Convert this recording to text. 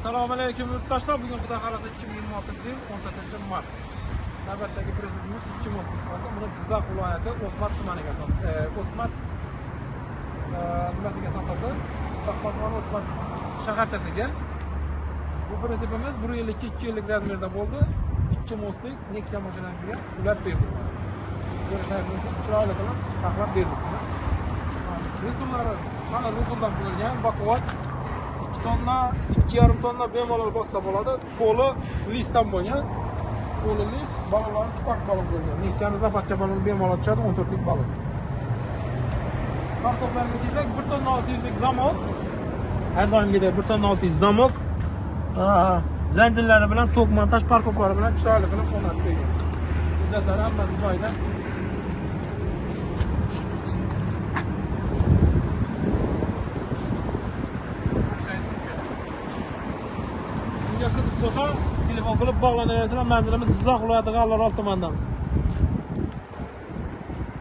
Assalomu alaykum yurtdoshlar. Bugun Xudo xolasa 2026-yil 14-mart. Navbatdagi prezidentimiz ikki mo'siq qoldi. Buni Jizzax viloyati O'smat tumaniga O'smat nimasiga sotildi. Baxmatxon O'smat shaharchasiga. Bu prezidentimiz 1 yillik 2 yillik razmerda bo'ldi. Ikki mo'siq Nexia mashinasiga ulab berdik. Chiroyli qilib taxlab berdik. Resullari mana resuldan bo'lgan baquvvat 2 tonna, 2,5 tonna bemalol bossa bo'ladi. Qo'li listdan bo'lgan. Qo'li list, balonlar spark balon bo'lgan. Nexia'ning zapascha balon bemalol tushadi, 14 lik balon. Kartoplarga kelsak, 1 tonna 600 lik zamok. Har doimgidek 1 tonna 600 zamok. Zanjirlari bilan tok montaj parkoklari bilan chiroyli qilib o'rnatib qo'ygan. Hujjatlari hammasi joyida. Qiziq bo'lsa telefon qilib bog'lanaverasizlar. Manzilimiz Jizzax viloyati G'allarol tumanidamiz.